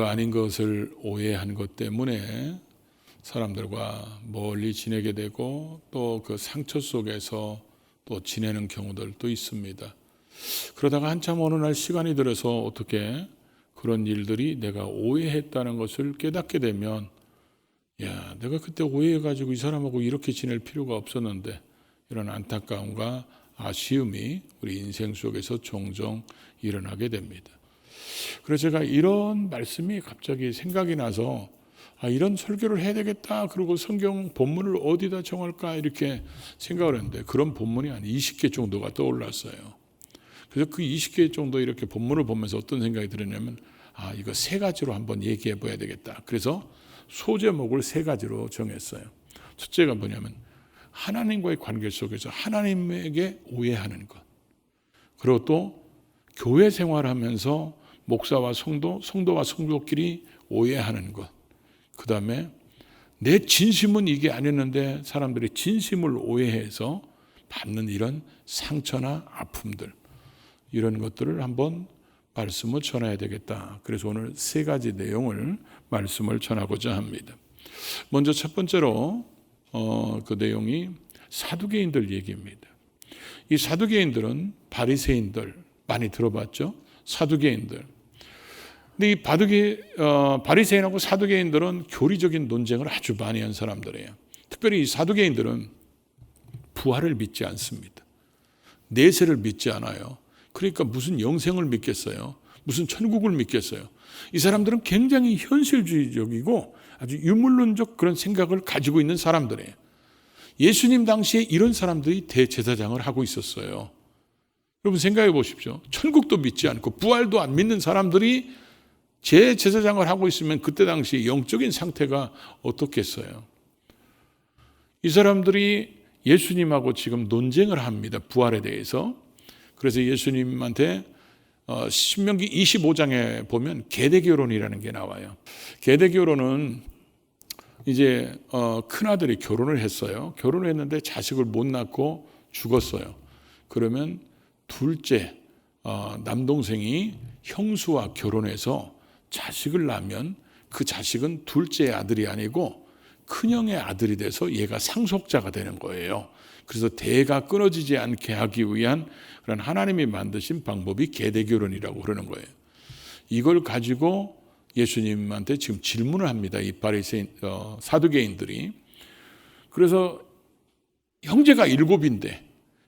내가 아닌 것을 오해한 것 때문에 사람들과 멀리 지내게 되고 또 그 상처 속에서 또 지내는 경우들도 있습니다. 그러다가 한참 어느 날 시간이 들어서 어떻게 그런 일들이 내가 오해했다는 것을 깨닫게 되면, 야, 내가 그때 오해해가지고 이 사람하고 이렇게 지낼 필요가 없었는데, 이런 안타까움과 아쉬움이 우리 인생 속에서 종종 일어나게 됩니다. 그래서 제가 이런 말씀이 갑자기 생각이 나서 이런 설교를 해야 되겠다. 그리고 성경 본문을 어디다 정할까 이렇게 생각을 했는데, 그런 본문이 한 20개 정도가 떠올랐어요. 그래서 그 20개 정도 이렇게 본문을 보면서 어떤 생각이 들었냐면, 이거 세 가지로 한번 얘기해 봐야 되겠다. 그래서 소제목을 세 가지로 정했어요. 첫째가 뭐냐면 하나님과의 관계 속에서 하나님에게 오해하는 것. 그리고 또 교회 생활하면서 목사와 성도와 성도끼리 오해하는 것. 그 다음에 내 진심은 이게 아니었는데 사람들이 진심을 오해해서 받는 이런 상처나 아픔들, 이런 것들을 한번 말씀을 전해야 되겠다. 그래서 오늘 세 가지 내용을 말씀을 전하고자 합니다. 먼저 첫 번째로 그 내용이 사두개인들 얘기입니다. 이 사두개인들은 바리새인들 많이 들어봤죠? 사두개인들. 근데 이 바리새인하고 사두개인들은 교리적인 논쟁을 아주 많이 한 사람들이에요. 특별히 이 사두개인들은 부활을 믿지 않습니다. 내세를 믿지 않아요. 그러니까 무슨 영생을 믿겠어요? 무슨 천국을 믿겠어요? 이 사람들은 굉장히 현실주의적이고 아주 유물론적 그런 생각을 가지고 있는 사람들이에요. 예수님 당시에 이런 사람들이 대제사장을 하고 있었어요. 여러분 생각해 보십시오. 천국도 믿지 않고 부활도 안 믿는 사람들이 제사장을 하고 있으면 그때 당시 영적인 상태가 어떻겠어요? 이 사람들이 예수님하고 지금 논쟁을 합니다. 부활에 대해서. 그래서 예수님한테 신명기 25장에 보면 계대결혼이라는 게 나와요. 계대결혼은 이제 큰아들이 결혼을 했어요. 결혼을 했는데 자식을 못 낳고 죽었어요. 그러면 둘째 남동생이 형수와 결혼해서 자식을 낳으면 그 자식은 둘째 아들이 아니고 큰형의 아들이 돼서 얘가 상속자가 되는 거예요. 그래서 대가 끊어지지 않게 하기 위한 그런 하나님이 만드신 방법이 계대결혼이라고 그러는 거예요. 이걸 가지고 예수님한테 지금 질문을 합니다. 이 바리새인 사두개인들이. 그래서 형제가 7인데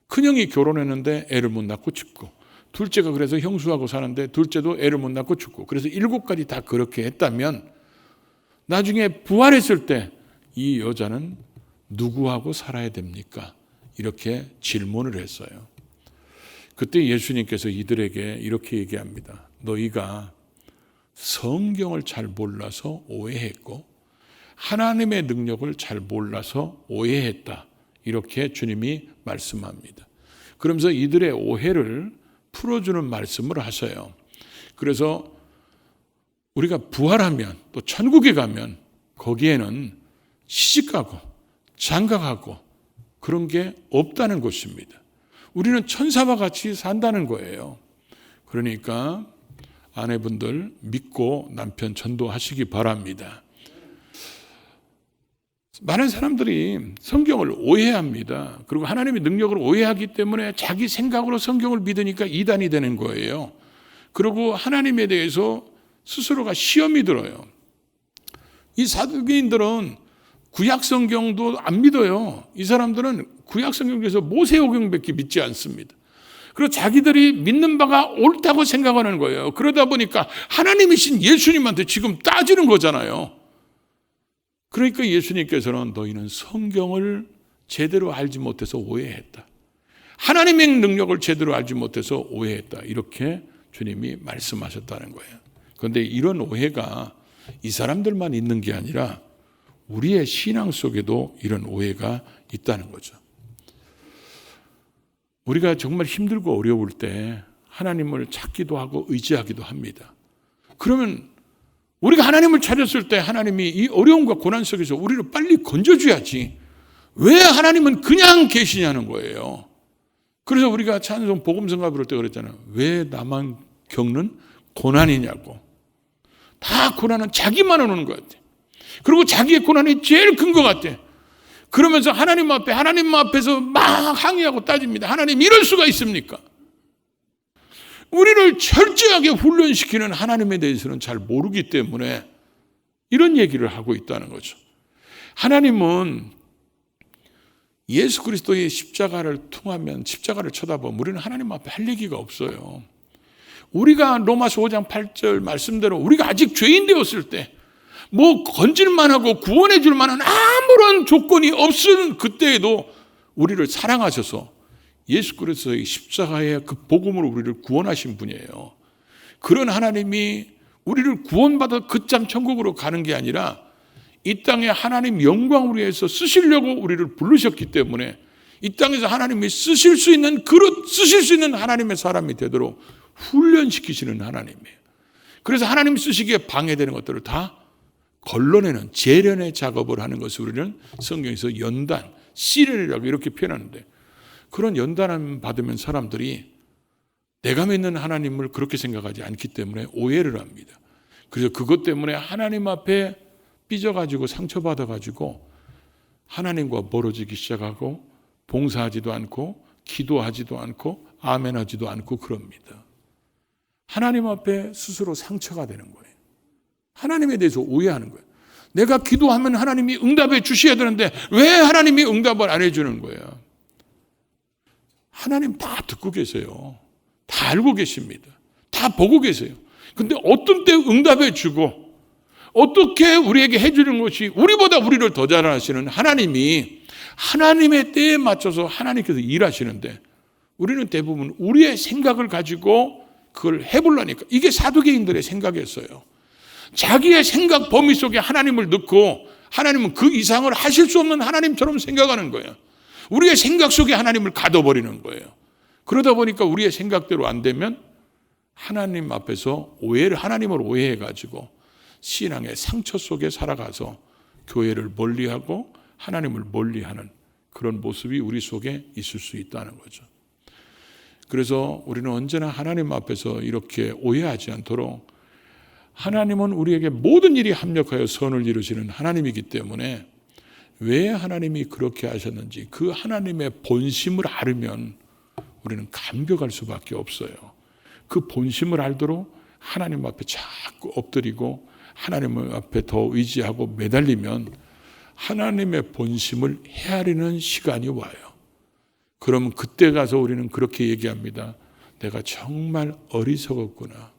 큰형이 결혼했는데 애를 못 낳고 죽고, 둘째가 그래서 형수하고 사는데 둘째도 애를 못 낳고 죽고, 그래서 7가지 다 그렇게 했다면 나중에 부활했을 때 이 여자는 누구하고 살아야 됩니까? 이렇게 질문을 했어요. 그때 예수님께서 이들에게 이렇게 얘기합니다. 너희가 성경을 잘 몰라서 오해했고 하나님의 능력을 잘 몰라서 오해했다. 이렇게 주님이 말씀합니다. 그러면서 이들의 오해를 풀어주는 말씀을 하셔요. 그래서 우리가 부활하면 또 천국에 가면 거기에는 시집가고 장가가고 그런 게 없다는 것입니다. 우리는 천사와 같이 산다는 거예요. 그러니까 아내분들 믿고 남편 전도하시기 바랍니다. 많은 사람들이 성경을 오해합니다. 그리고 하나님의 능력을 오해하기 때문에 자기 생각으로 성경을 믿으니까 이단이 되는 거예요. 그리고 하나님에 대해서 스스로가 시험이 들어요. 이 사두개인들은 구약 성경도 안 믿어요. 이 사람들은 구약 성경 중에서 모세오경밖에 믿지 않습니다. 그리고 자기들이 믿는 바가 옳다고 생각하는 거예요. 그러다 보니까 하나님이신 예수님한테 지금 따지는 거잖아요. 그러니까 예수님께서는 너희는 성경을 제대로 알지 못해서 오해했다. 하나님의 능력을 제대로 알지 못해서 오해했다. 이렇게 주님이 말씀하셨다는 거예요. 그런데 이런 오해가 이 사람들만 있는 게 아니라 우리의 신앙 속에도 이런 오해가 있다는 거죠. 우리가 정말 힘들고 어려울 때 하나님을 찾기도 하고 의지하기도 합니다. 그러면 우리가 하나님을 찾았을 때 하나님이 이 어려움과 고난 속에서 우리를 빨리 건져줘야지. 왜 하나님은 그냥 계시냐는 거예요. 그래서 우리가 찬송 복음성가 부를 때 그랬잖아요. 왜 나만 겪는 고난이냐고. 다 고난은 자기만 오는 것 같아. 그리고 자기의 고난이 제일 큰 것 같아. 그러면서 하나님 앞에서 막 항의하고 따집니다. 하나님, 이럴 수가 있습니까? 우리를 철저하게 훈련시키는 하나님에 대해서는 잘 모르기 때문에 이런 얘기를 하고 있다는 거죠. 하나님은 예수 그리스도의 십자가를 통하면, 십자가를 쳐다보면 우리는 하나님 앞에 할 얘기가 없어요. 우리가 로마서 5장 8절 말씀대로 우리가 아직 죄인 되었을 때 뭐 건질만 하고 구원해 줄 만한 아무런 조건이 없은 그때에도 우리를 사랑하셔서 예수 그리스도의 십자가의 그 복음으로 우리를 구원하신 분이에요. 그런 하나님이 우리를 구원받아 끝장 천국으로 가는 게 아니라 이 땅에 하나님 영광을 위해서 쓰시려고 우리를 부르셨기 때문에 이 땅에서 하나님이 쓰실 수 있는 그릇, 쓰실 수 있는 하나님의 사람이 되도록 훈련시키시는 하나님이에요. 그래서 하나님 쓰시기에 방해되는 것들을 다 걸러내는 재련의 작업을 하는 것을 우리는 성경에서 연단, 시련이라고 이렇게 표현하는데, 그런 연단을 받으면 사람들이 내가 믿는 하나님을 그렇게 생각하지 않기 때문에 오해를 합니다. 그래서 그것 때문에 하나님 앞에 삐져가지고 상처받아가지고 하나님과 멀어지기 시작하고 봉사하지도 않고 기도하지도 않고 아멘하지도 않고 그럽니다. 하나님 앞에 스스로 상처가 되는 거예요. 하나님에 대해서 오해하는 거예요. 내가 기도하면 하나님이 응답해 주셔야 되는데 왜 하나님이 응답을 안 해주는 거예요? 하나님 다 듣고 계세요. 다 알고 계십니다. 다 보고 계세요. 근데 어떤 때 응답해 주고 어떻게 우리에게 해주는 것이 우리보다 우리를 더 잘 아시는 하나님이 하나님의 때에 맞춰서 하나님께서 일하시는데 우리는 대부분 우리의 생각을 가지고 그걸 해보려니까, 이게 사두개인들의 생각이었어요. 자기의 생각 범위 속에 하나님을 넣고 하나님은 그 이상을 하실 수 없는 하나님처럼 생각하는 거예요. 우리의 생각 속에 하나님을 가둬버리는 거예요. 그러다 보니까 우리의 생각대로 안 되면 하나님 앞에서 하나님을 오해해가지고 신앙의 상처 속에 살아가서 교회를 멀리하고 하나님을 멀리하는 그런 모습이 우리 속에 있을 수 있다는 거죠. 그래서 우리는 언제나 하나님 앞에서 이렇게 오해하지 않도록, 하나님은 우리에게 모든 일이 합력하여 선을 이루시는 하나님이기 때문에 왜 하나님이 그렇게 하셨는지 그 하나님의 본심을 알으면 우리는 감격할 수밖에 없어요. 그 본심을 알도록 하나님 앞에 자꾸 엎드리고 하나님 앞에 더 의지하고 매달리면 하나님의 본심을 헤아리는 시간이 와요. 그럼 그때 가서 우리는 그렇게 얘기합니다. 내가 정말 어리석었구나.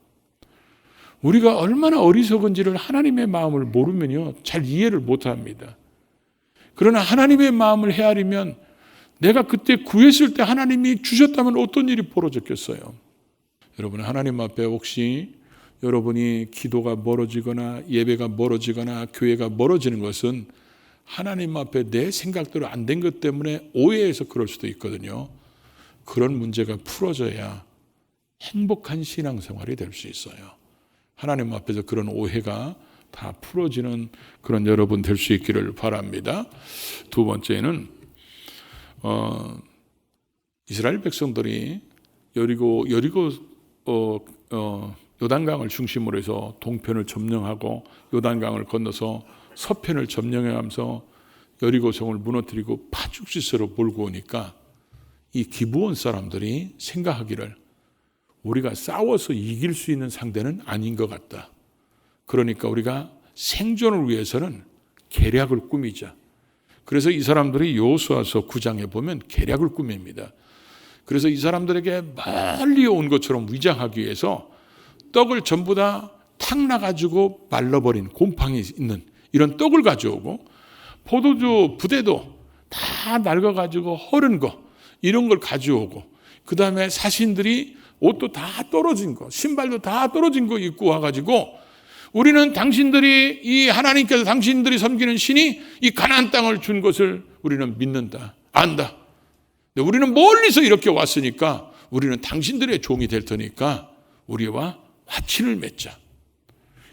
우리가 얼마나 어리석은지를 하나님의 마음을 모르면요, 잘 이해를 못합니다. 그러나 하나님의 마음을 헤아리면 내가 그때 구했을 때 하나님이 주셨다면 어떤 일이 벌어졌겠어요? 여러분, 하나님 앞에 혹시 여러분이 기도가 멀어지거나 예배가 멀어지거나 교회가 멀어지는 것은 하나님 앞에 내 생각대로 안 된 것 때문에 오해해서 그럴 수도 있거든요. 그런 문제가 풀어져야 행복한 신앙생활이 될 수 있어요. 하나님 앞에서 그런 오해가 다 풀어지는 그런 여러분 될 수 있기를 바랍니다. 두 번째는 이스라엘 백성들이 여리고 요단강을 중심으로 해서 동편을 점령하고 요단강을 건너서 서편을 점령해가면서 여리고성을 무너뜨리고 파죽지세로 몰고 오니까 이 기브온 사람들이 생각하기를 우리가 싸워서 이길 수 있는 상대는 아닌 것 같다. 그러니까 우리가 생존을 위해서는 계략을 꾸미자. 그래서 이 사람들이 여호수아서 9장에 보면 계략을 꾸밉니다. 그래서 이 사람들에게 멀리 온 것처럼 위장하기 위해서 떡을 전부 다 탁 나가지고 말라버린 곰팡이 있는 이런 떡을 가져오고 포도주 부대도 다 낡아가지고 허른 거 이런 걸 가져오고, 그 다음에 사신들이 옷도 다 떨어진 거, 신발도 다 떨어진 거 입고 와가지고 우리는 당신들이 이 하나님께서 당신들이 섬기는 신이 이 가나안 땅을 준 것을 우리는 믿는다, 안다. 근데 우리는 멀리서 이렇게 왔으니까 우리는 당신들의 종이 될 테니까 우리와 화친을 맺자.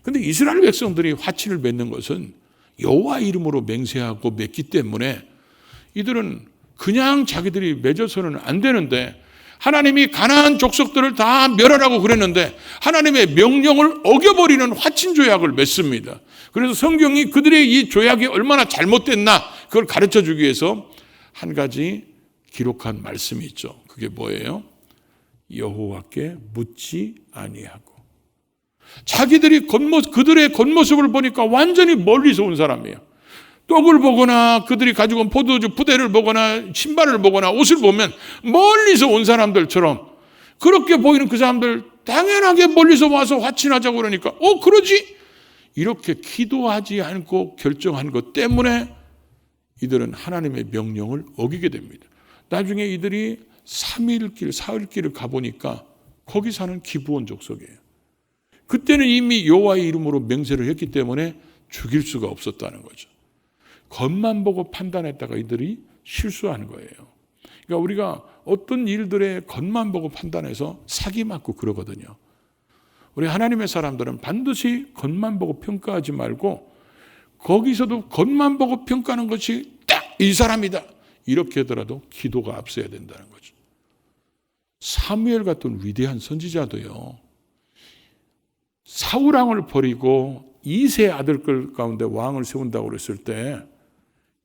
근데 이스라엘 백성들이 화친을 맺는 것은 여호와 이름으로 맹세하고 맺기 때문에 이들은 그냥 자기들이 맺어서는 안 되는데 하나님이 가나안 족속들을 다 멸하라고 그랬는데 하나님의 명령을 어겨버리는 화친 조약을 맺습니다. 그래서 성경이 그들의 이 조약이 얼마나 잘못됐나 그걸 가르쳐주기 위해서 한 가지 기록한 말씀이 있죠. 그게 뭐예요? 여호와께 묻지 아니하고. 자기들이 그들의 겉모습을 보니까 완전히 멀리서 온 사람이에요. 떡을 보거나 그들이 가지고 온 포도주 부대를 보거나 신발을 보거나 옷을 보면 멀리서 온 사람들처럼 그렇게 보이는 그 사람들 당연하게 멀리서 와서 화친하자고 그러니까 그러지? 이렇게 기도하지 않고 결정한 것 때문에 이들은 하나님의 명령을 어기게 됩니다. 나중에 이들이 3일 길, 사흘 길을 가보니까 거기 사는 기브온 족속이에요. 그때는 이미 여호와의 이름으로 맹세를 했기 때문에 죽일 수가 없었다는 거죠. 겉만 보고 판단했다가 이들이 실수한 거예요. 그러니까 우리가 어떤 일들의 겉만 보고 판단해서 사기 맞고 그러거든요. 우리 하나님의 사람들은 반드시 겉만 보고 평가하지 말고 거기서도 겉만 보고 평가하는 것이 딱 이 사람이다. 이렇게 하더라도 기도가 앞서야 된다는 거죠. 사무엘 같은 위대한 선지자도요. 사울왕을 버리고 이세 아들들 가운데 왕을 세운다고 그랬을 때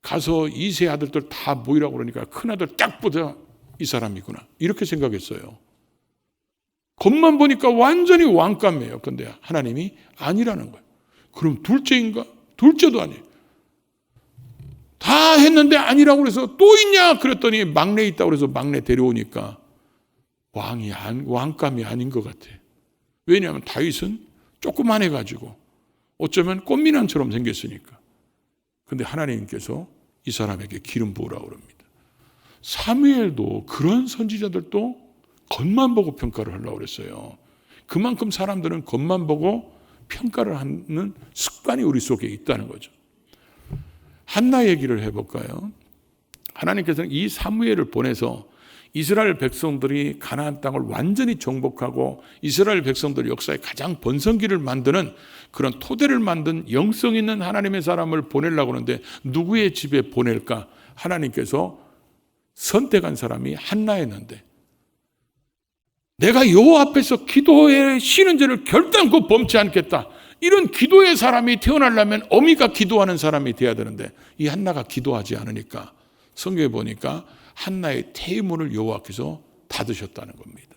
가서 이세 아들들 다 모이라고 그러니까 큰아들 딱 보자 이 사람이구나 이렇게 생각했어요. 겉만 보니까 완전히 왕감이에요. 그런데 하나님이 아니라는 거예요. 그럼 둘째인가? 둘째도 아니에요. 다 했는데 아니라고 그래서 또 있냐? 그랬더니 막내 있다고 그래서 막내 데려오니까 왕감이 아닌 것 같아. 왜냐하면 다윗은 조그만 해가지고 어쩌면 꽃미남처럼 생겼으니까. 근데 하나님께서 이 사람에게 기름 부으라고 그럽니다. 사무엘도 그런 선지자들도 겉만 보고 평가를 하려고 그랬어요. 그만큼 사람들은 겉만 보고 평가를 하는 습관이 우리 속에 있다는 거죠. 한나 얘기를 해볼까요? 하나님께서는 이 사무엘을 보내서 이스라엘 백성들이 가나안 땅을 완전히 정복하고 이스라엘 백성들 역사의 가장 번성기를 만드는 그런 토대를 만든 영성 있는 하나님의 사람을 보내려고 하는데 누구의 집에 보낼까? 하나님께서 선택한 사람이 한나였는데 내가 여호와 앞에서 기도에 쉬는 죄를 결단코 범치 않겠다. 이런 기도의 사람이 태어나려면 어미가 기도하는 사람이 돼야 되는데 이 한나가 기도하지 않으니까 성경에 보니까 한나의 태문을 여호와께서 닫으셨다는 겁니다.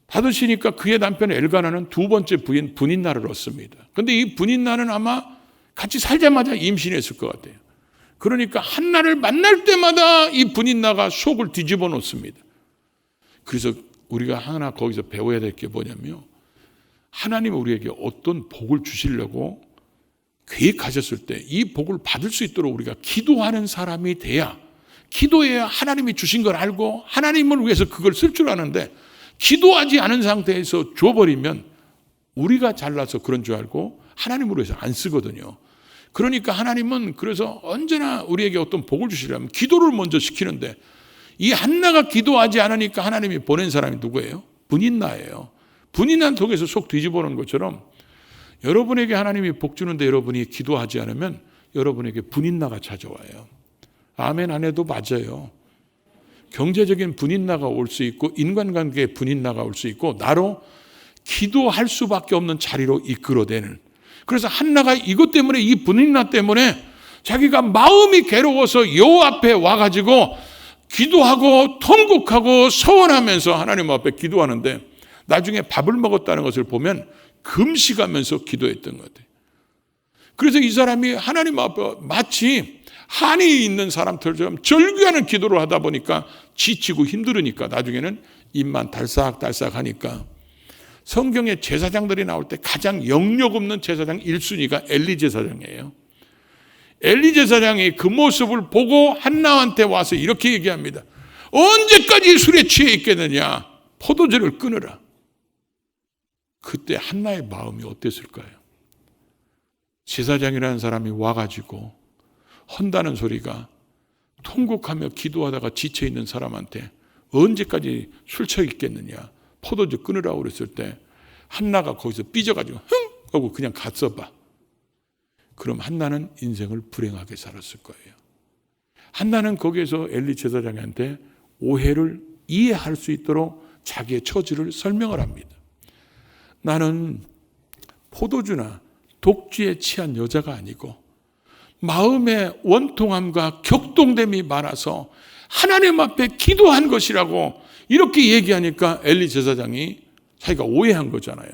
닫으시니까 그의 남편 엘가나는 두 번째 부인 분인나를 얻습니다. 그런데 이 분인나는 아마 같이 살자마자 임신했을 것 같아요. 그러니까 한나를 만날 때마다 이 분인나가 속을 뒤집어 놓습니다. 그래서 우리가 하나 거기서 배워야 될 게 뭐냐면 하나님은 우리에게 어떤 복을 주시려고 계획하셨을 때 이 복을 받을 수 있도록 우리가 기도하는 사람이 돼야 기도해야 하나님이 주신 걸 알고 하나님을 위해서 그걸 쓸 줄 아는데 기도하지 않은 상태에서 줘버리면 우리가 잘나서 그런 줄 알고 하나님을 위해서 안 쓰거든요. 그러니까 하나님은 그래서 언제나 우리에게 어떤 복을 주시려면 기도를 먼저 시키는데 이 한나가 기도하지 않으니까 하나님이 보낸 사람이 누구예요? 분인나예요. 분인나 속에서 속 뒤집어 놓은 것처럼 여러분에게 하나님이 복 주는데 여러분이 기도하지 않으면 여러분에게 분인나가 찾아와요. 아멘 안 해도 맞아요. 경제적인 분인나가 올 수 있고 인간관계에 분인나가 올 수 있고 나로 기도할 수밖에 없는 자리로 이끌어내는. 그래서 한나가 이것 때문에 이 분인나 때문에 자기가 마음이 괴로워서 여호와 앞에 와가지고 기도하고 통곡하고 서원하면서 하나님 앞에 기도하는데 나중에 밥을 먹었다는 것을 보면 금식하면서 기도했던 것 같아요. 그래서 이 사람이 하나님 앞에 마치 한이 있는 사람들처럼 절규하는 기도를 하다 보니까 지치고 힘들으니까 나중에는 입만 달싹달싹 하니까 성경에 제사장들이 나올 때 가장 영역 없는 제사장 1순위가 엘리 제사장이에요. 엘리 제사장이 그 모습을 보고 한나한테 와서 이렇게 얘기합니다. 언제까지 술에 취해 있겠느냐? 포도주를 끊으라. 그때 한나의 마음이 어땠을까요? 제사장이라는 사람이 와가지고 헌다는 소리가 통곡하며 기도하다가 지쳐있는 사람한테 언제까지 술 취해 있겠느냐? 포도주 끊으라고 그랬을 때 한나가 거기서 삐져가지고 흥! 하고 그냥 갔어 봐. 그럼 한나는 인생을 불행하게 살았을 거예요. 한나는 거기에서 엘리 제사장한테 오해를 이해할 수 있도록 자기의 처지를 설명을 합니다. 나는 포도주나 독주에 취한 여자가 아니고 마음의 원통함과 격동됨이 많아서 하나님 앞에 기도한 것이라고 이렇게 얘기하니까 엘리 제사장이 자기가 오해한 거잖아요.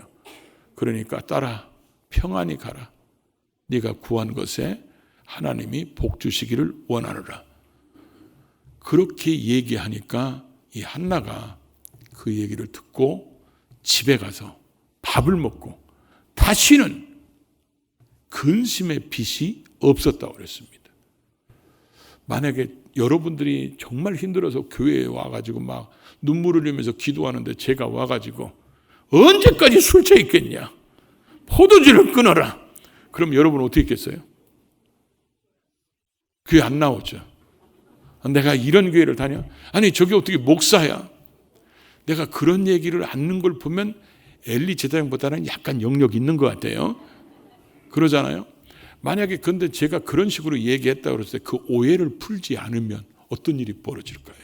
그러니까 딸아, 평안히 가라. 네가 구한 것에 하나님이 복 주시기를 원하노라. 그렇게 얘기하니까 이 한나가 그 얘기를 듣고 집에 가서 밥을 먹고 다시는 근심의 빛이 없었다고 그랬습니다. 만약에 여러분들이 정말 힘들어서 교회에 와가지고 막 눈물을 흘리면서 기도하는데 제가 와가지고 언제까지 술 취해 있겠냐, 포도주를 끊어라, 그럼 여러분 어떻게 했겠어요? 교회 안 나오죠. 내가 이런 교회를 다녀? 아니 저게 어떻게 목사야? 내가 그런 얘기를 않는 걸 보면 엘리 제사장보다는 약간 영역 있는 것 같아요. 그러잖아요. 만약에 근데 제가 그런 식으로 얘기했다고 그랬을 때 그 오해를 풀지 않으면 어떤 일이 벌어질까요?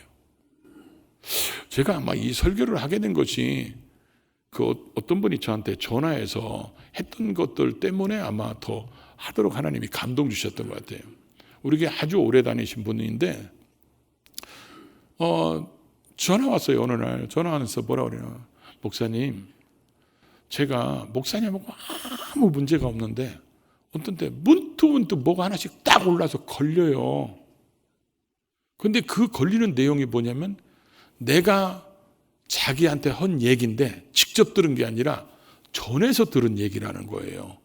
제가 아마 이 설교를 하게 된 것이 그 어떤 분이 저한테 전화해서 했던 것들 때문에 아마 더 하도록 하나님이 감동 주셨던 것 같아요. 우리 교회 아주 오래 다니신 분인데 전화 왔어요. 어느 날 전화하면서 뭐라 그래요? 목사님, 제가 목사님하고 아무 문제가 없는데 어떤 때 문득문득 뭐가 하나씩 딱 올라서 걸려요. 근데 그 걸리는 내용이 뭐냐면 내가 자기한테 한 얘기인데 직접 들은 게 아니라 전에서 들은 얘기라는 거예요.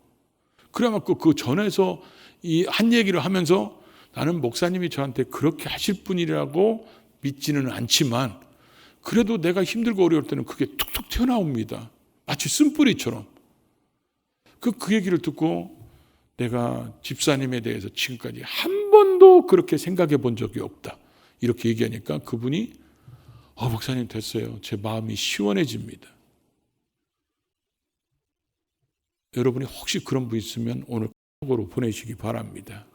그래갖고 그 전에서 이 한 얘기를 하면서 나는 목사님이 저한테 그렇게 하실 분이라고 믿지는 않지만 그래도 내가 힘들고 어려울 때는 그게 툭툭 튀어나옵니다. 마치 쓴뿌리처럼. 그 얘기를 듣고 내가 집사님에 대해서 지금까지 한 번도 그렇게 생각해 본 적이 없다, 이렇게 얘기하니까 그분이 목사님 됐어요. 제 마음이 시원해집니다. 여러분이 혹시 그런 분 있으면 오늘 카톡으로 보내시기 바랍니다.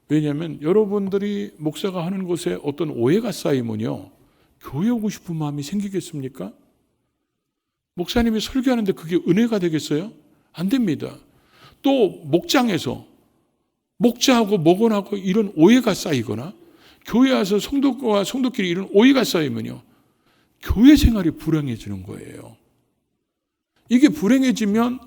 왜냐하면 여러분들이 목사가 하는 것에 어떤 오해가 쌓이면요, 교회 오고 싶은 마음이 생기겠습니까? 목사님이 설교하는데 그게 은혜가 되겠어요? 안 됩니다. 또 목장에서 목자하고 목원하고 이런 오해가 쌓이거나 교회 와서 성도와 성도끼리 이런 오해가 쌓이면요, 교회 생활이 불행해지는 거예요. 이게 불행해지면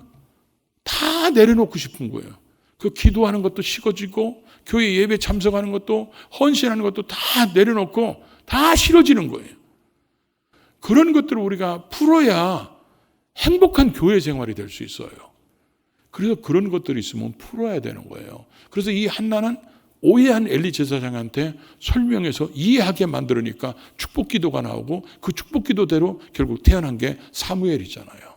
다 내려놓고 싶은 거예요. 그 기도하는 것도 식어지고 교회 예배 참석하는 것도 헌신하는 것도 다 내려놓고 다 싫어지는 거예요. 그런 것들을 우리가 풀어야 행복한 교회 생활이 될 수 있어요. 그래서 그런 것들이 있으면 풀어야 되는 거예요. 그래서 이 한나는 오해한 엘리 제사장한테 설명해서 이해하게 만들으니까 축복기도가 나오고 그 축복기도대로 결국 태어난 게 사무엘이잖아요.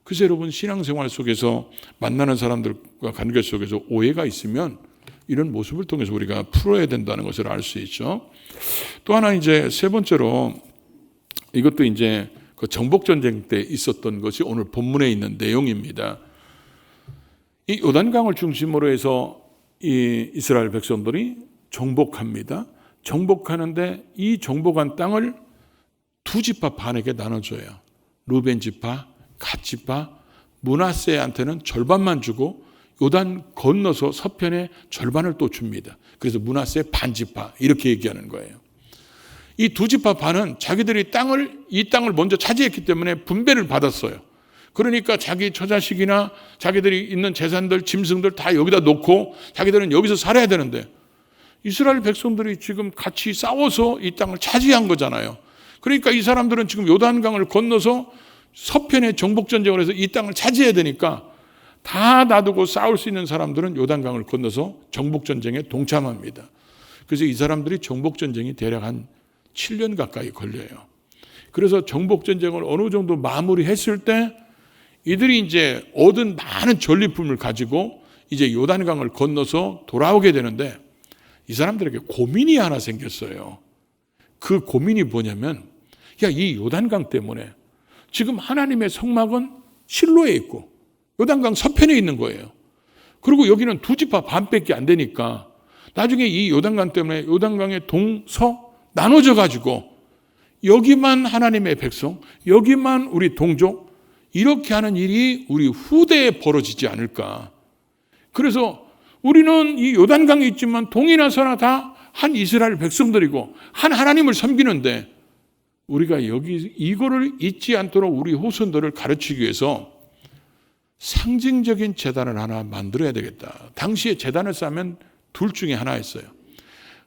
그래서 여러분 신앙생활 속에서 만나는 사람들과 관계 속에서 오해가 있으면 이런 모습을 통해서 우리가 풀어야 된다는 것을 알 수 있죠. 또 하나 이제 세 번째로 이것도 이제 그 정복전쟁 때 있었던 것이 오늘 본문에 있는 내용입니다. 이 요단강을 중심으로 해서 이 이스라엘 백성들이 정복합니다. 정복하는데 이 정복한 땅을 두 지파 반에게 나눠줘요. 루벤 지파, 갓 지파, 므낫세한테는 절반만 주고 요단 건너서 서편에 절반을 또 줍니다. 그래서 므낫세 반 지파 이렇게 얘기하는 거예요. 이 두 지파 반은 자기들이 이 땅을 먼저 차지했기 때문에 분배를 받았어요. 그러니까 자기 처자식이나 자기들이 있는 재산들, 짐승들 다 여기다 놓고 자기들은 여기서 살아야 되는데 이스라엘 백성들이 지금 같이 싸워서 이 땅을 차지한 거잖아요. 그러니까 이 사람들은 지금 요단강을 건너서 서편의 정복전쟁을 해서 이 땅을 차지해야 되니까 다 놔두고 싸울 수 있는 사람들은 요단강을 건너서 정복전쟁에 동참합니다. 그래서 이 사람들이 정복전쟁이 대략 한 7년 가까이 걸려요. 그래서 정복전쟁을 어느 정도 마무리했을 때 이들이 이제 얻은 많은 전리품을 가지고 이제 요단강을 건너서 돌아오게 되는데 이 사람들에게 고민이 하나 생겼어요. 그 고민이 뭐냐면 이 요단강 때문에 지금 하나님의 성막은 실로에 있고 요단강 서편에 있는 거예요. 그리고 여기는 두 지파 반밖에 안 되니까 나중에 이 요단강 때문에 요단강의 동서 나눠져 가지고 여기만 하나님의 백성, 여기만 우리 동족, 이렇게 하는 일이 우리 후대에 벌어지지 않을까. 그래서 우리는 이 요단강에 있지만 동이나 서나 다 한 이스라엘 백성들이고 한 하나님을 섬기는데, 우리가 여기 이거를 잊지 않도록 우리 후손들을 가르치기 위해서 상징적인 제단을 하나 만들어야 되겠다. 당시에 제단을 쌓으면 둘 중에 하나였어요.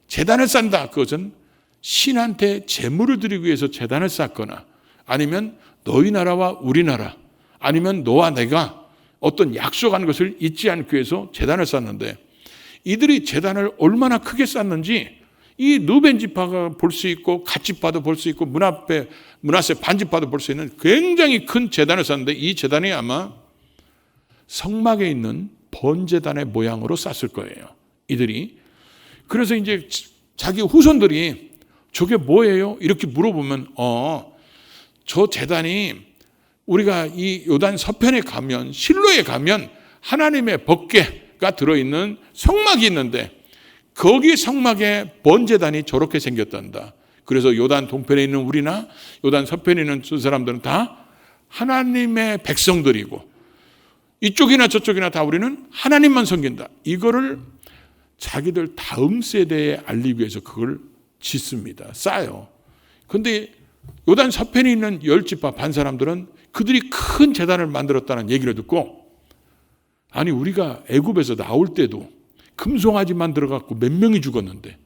제단을 쌓는다. 그것은 신한테 제물을 드리기 위해서 제단을 쌓거나, 아니면 너희 나라와 우리 나라, 아니면 너와 내가 어떤 약속한 것을 잊지 않기 위해서 제단을 쌓는데, 이들이 제단을 얼마나 크게 쌓는지 이 르벤 지파가 볼 수 있고 갓 지파도 볼 수 있고 므낫세 반 지파도 볼 수 있는 굉장히 큰 제단을 쌓는데, 이 제단이 아마 성막에 있는 번제단의 모양으로 쌌을 거예요, 이들이. 그래서 이제 자기 후손들이 저게 뭐예요? 이렇게 물어보면 저 제단이 우리가 이 요단 서편에 가면, 실로에 가면 하나님의 법궤가 들어있는 성막이 있는데, 거기 성막에 번제단이 저렇게 생겼단다. 그래서 요단 동편에 있는 우리나 요단 서편에 있는 사람들은 다 하나님의 백성들이고, 이쪽이나 저쪽이나 다 우리는 하나님만 섬긴다. 이거를 자기들 다음 세대에 알리기 위해서 그걸 짓습니다. 쌓아요. 그런데 요단 서편에 있는 10지파 반 사람들은 그들이 큰 제단을 만들었다는 얘기를 듣고, 아니 우리가 애굽에서 나올 때도 금송아지 만들어갖고 몇 명이 죽었는데,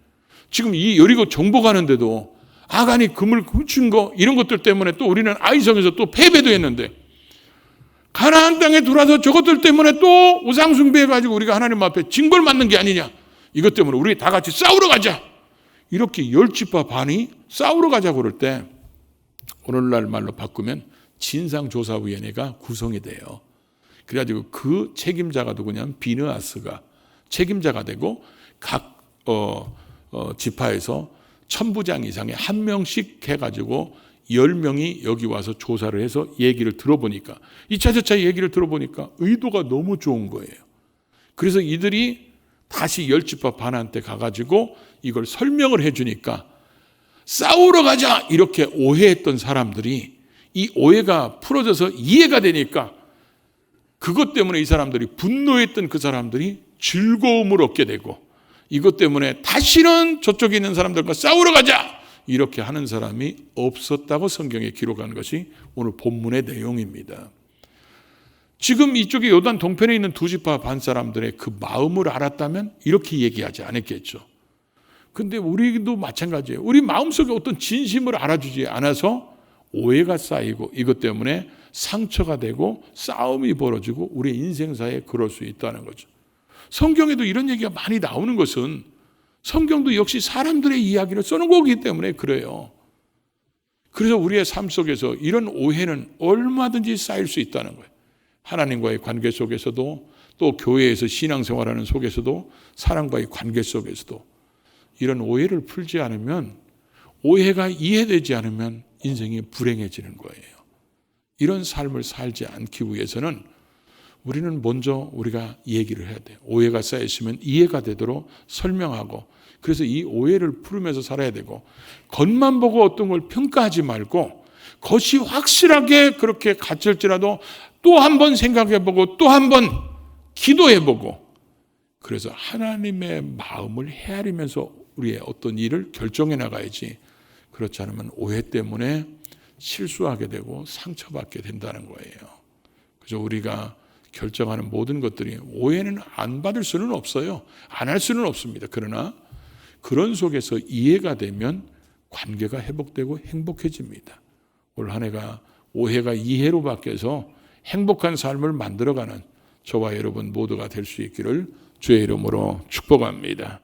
지금 이 여리고 정복하는데도 아간이 금을 훔친 거, 이런 것들 때문에 또 우리는 아이성에서 또 패배도 했는데, 가나안 땅에 들어와서 저것들 때문에 또 우상 숭배해가지고 우리가 하나님 앞에 징벌 맞는 게 아니냐, 이것 때문에 우리 다 같이 싸우러 가자, 이렇게 10지파 반이 싸우러 가자고 그럴 때, 오늘날 말로 바꾸면 진상조사위원회가 구성이 돼요. 그래가지고 그 책임자가 누구냐면 비느하스가 책임자가 되고, 각 지파에서 천부장 이상의 한 명씩 해가지고 10명이 여기 와서 조사를 해서 얘기를 들어보니까, 2차 저차 얘기를 들어보니까 의도가 너무 좋은 거예요. 그래서 이들이 다시 10지파 반한테 가가지고 이걸 설명을 해주니까, 싸우러 가자 이렇게 오해했던 사람들이 이 오해가 풀어져서 이해가 되니까, 그것 때문에 이 사람들이 분노했던 그 사람들이 즐거움을 얻게 되고, 이것 때문에 다시는 저쪽에 있는 사람들과 싸우러 가자 이렇게 하는 사람이 없었다고 성경에 기록한 것이 오늘 본문의 내용입니다. 지금 이쪽에 요단 동편에 있는 두 지파 반 사람들의 그 마음을 알았다면 이렇게 얘기하지 않았겠죠. 근데 우리도 마찬가지예요. 우리 마음속에 어떤 진심을 알아주지 않아서 오해가 쌓이고, 이것 때문에 상처가 되고 싸움이 벌어지고 우리 인생사에 그럴 수 있다는 거죠. 성경에도 이런 얘기가 많이 나오는 것은, 성경도 역시 사람들의 이야기를 써놓은 거기 때문에 그래요. 그래서 우리의 삶 속에서 이런 오해는 얼마든지 쌓일 수 있다는 거예요. 하나님과의 관계 속에서도, 또 교회에서 신앙생활하는 속에서도, 사람과의 관계 속에서도 이런 오해를 풀지 않으면, 오해가 이해되지 않으면 인생이 불행해지는 거예요. 이런 삶을 살지 않기 위해서는 우리는 먼저 우리가 얘기를 해야 돼요. 오해가 쌓였으면 이해가 되도록 설명하고, 그래서 이 오해를 풀으면서 살아야 되고, 겉만 보고 어떤 걸 평가하지 말고, 겉이 확실하게 그렇게 갇힐지라도 또 한 번 생각해보고 또 한 번 기도해보고, 그래서 하나님의 마음을 헤아리면서 우리의 어떤 일을 결정해 나가야지, 그렇지 않으면 오해 때문에 실수하게 되고 상처받게 된다는 거예요. 그래서 우리가 결정하는 모든 것들이, 오해는 안 받을 수는 없어요. 안 할 수는 없습니다. 그러나 그런 속에서 이해가 되면 관계가 회복되고 행복해집니다. 올 한 해가 오해가 이해로 바뀌어서 행복한 삶을 만들어가는 저와 여러분 모두가 될 수 있기를 주의 이름으로 축복합니다.